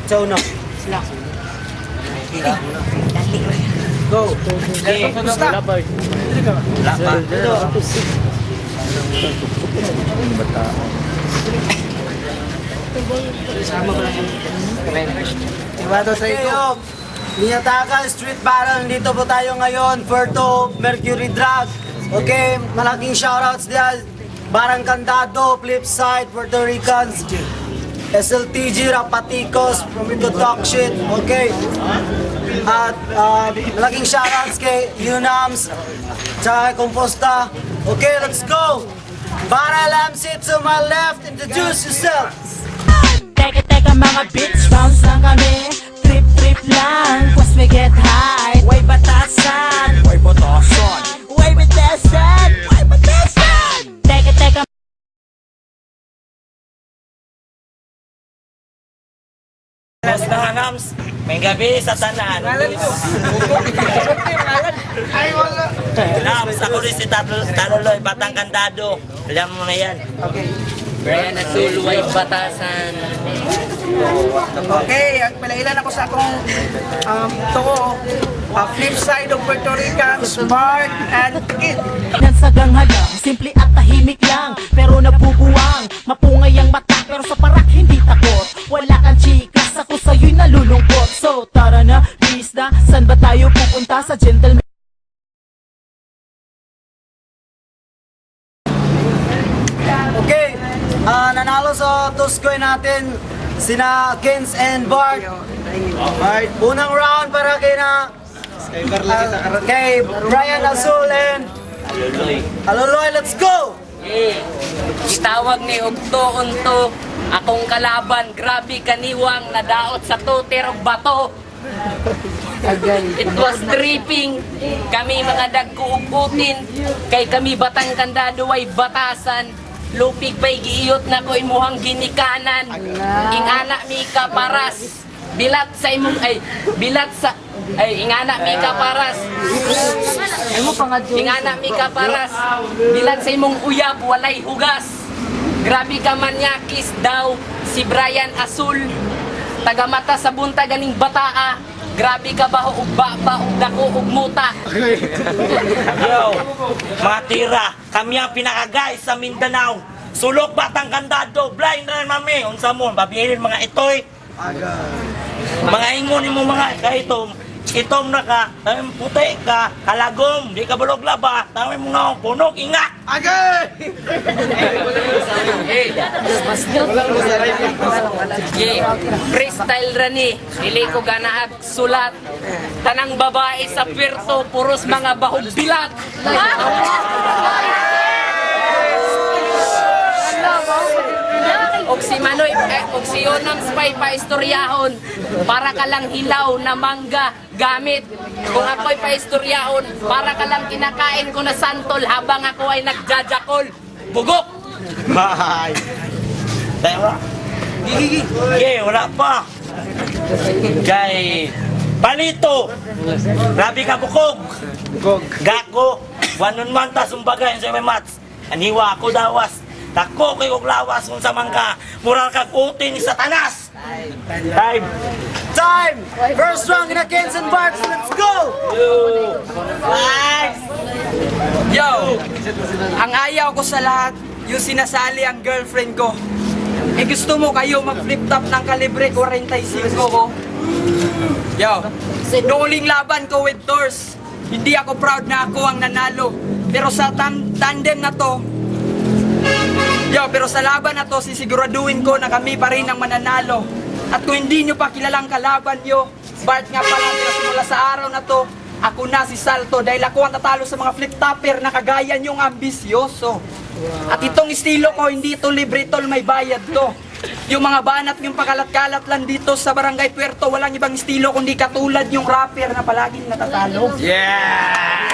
So, no. Go. Wala pa. Ninyatakan Street Battle, dito po tayo ngayon, Puerto Mercury Drag. Okay, malaking shoutouts diyan. Barang Candado, Flipside, Puerto Ricans, SLTG, Rapaticos, from Ito Talk Shit. Okay. At malaking shoutouts kay UNAMS, tsaka Composta. Okay, let's go! Baral MC to my left, introduce yourself! Teka mga bitch, bounce lang kami. Trip lang, cause we get high. Way batasan, way batasan, way batasan, way batasan. Teka Boss ng Anams, may gabi sa tanan. Nams, ako rin si Taluloy, Batang Candado. Alam mo na yan. Brian Azul, way batasan. Okay, palailan ako sa akong flip side of Puerto Rican, smart and kid. Nansagang halang, simple at tahimik lang, pero nabubuwang. Mapungay ang mata, pero sa parak hindi takot. Wala kang chikas, ako sa'yo'y nalulungkot. So tara na, please na, saan ba tayo pupunta sa gentleman? Okay, nanalo sa Tuskoy natin sina Kins and Bart. Alright, unang round para kay Brian Azul and Aluloy, let's go! Itawag ni Ugto Unto, akong kalaban, grabe kaniwang, nadaot sa tuter og bato. It was tripping, kami mga dagkuuputin, kay kami Batang Candado ay batasan. Lupig pa'y giiyot na ko imuhang ginikanan. Ingana mi ka paras. Bilat sa imong ingana mi ka paras. Ingana mi ka paras. Bilat sa imong uyab walay hugas. Grabe ka manyakis daw si Brian Azul. Tagamata sa bunta ganing bataa. Grabe ka ba ug baba ug dako ug muta. Yo, matira, kami ang pinaka-guys sa Mindanao. Sulok Batang Candado, blind rin mami. Unsa mo, babihin mga itoy. Mga ingon mo mga kahitom. Itom na ka, puti ka, kalagom, di ka bulog laba, tawin mo nga punog, inga! Agay! Freestyle rani, dili ko ganaag sulat. Tanang babae sa Puerto, puros mga bahog bilat. Og si Manoy, og si Yonam Spy pa istoryahon, para ka lang hilaw na mangga gamit. Kung ako'y pa istoryahon, para ka lang kinakain ko na santol habang ako ay nagjajakol. Bugok! Bye! Tayo okay, wala pa. Kay Palito, grabe ka bukog. Gako, one-on-one ta sumbagayin sa may mats. Aniwa ako dawas. Dako kay og lawas kung sa mangka. Mural ka kuting sa tanas. Time. Time! First round kina Kins and Bart, let's go! Yo, ang ayaw ko sa lahat, yung sinasali ang girlfriend ko. Eh gusto mo kayo mag-flip top ng kalibre 45 ko? Yo, noong huling laban ko with Tors, hindi ako proud na ako ang nanalo. Pero sa tandem na to, pero sa laban na to, sisiguraduhin ko na kami pa rin ang mananalo. At kung hindi nyo pa kilalang kalaban nyo, Bart nga pala, pero simula sa araw na to, ako na si Salto dahil ako ang tatalo sa mga flip-topper na kagaya nyong ambisyoso. At itong estilo ko, hindi ito libre tol, may bayad to. Yung mga banat yung pakalat-kalat lang dito sa Barangay Puerto, walang ibang estilo kundi katulad yung rapper na palaging natatalo. Yeah!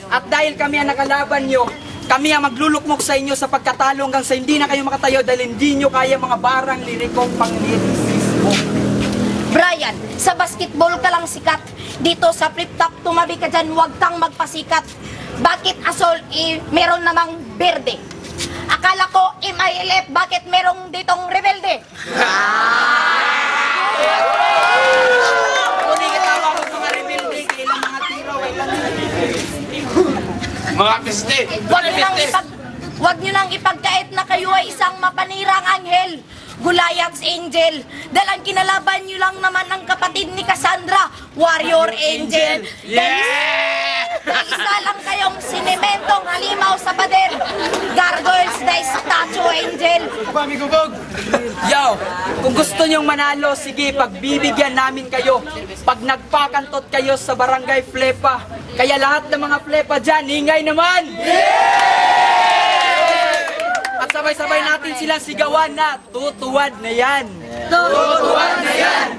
At dahil kami ang nakalaban nyo, kami ang maglulukmok sa inyo sa pagkatalo hanggang sa hindi na kayo makatayo dahil hindi nyo kaya mga barang lirikong panglirisismo. Brian, sa basketball ka lang sikat. Dito sa flip-top, tumabi ka dyan, huwag kang magpasikat. Bakit asol, meron namang berde? Akala ko MILF, bakit merong ditong rebelde? Kung ikatawa ko mga rebelde, kailang mga tiro, kailang Mga piste! Huwag nyo nang ipagkait na kayo ay isang mapanirang anghel. Goliath's angel. Dalang kinalaban nyo lang naman ang kapatid ni Cassandra, warrior angel. Yeah! Isa lang kayong sinementong halimaw sa pader. Gargoyles na statue angel. Yo, kung gusto nyong manalo, sige, pagbibigyan namin kayo. Pag nagpakantot kayo sa barangay Flepa, kaya lahat ng mga Flepa dyan, ingay naman! At sabay-sabay natin silang sigawan na tutuwad na yan. Tutuwad na yan.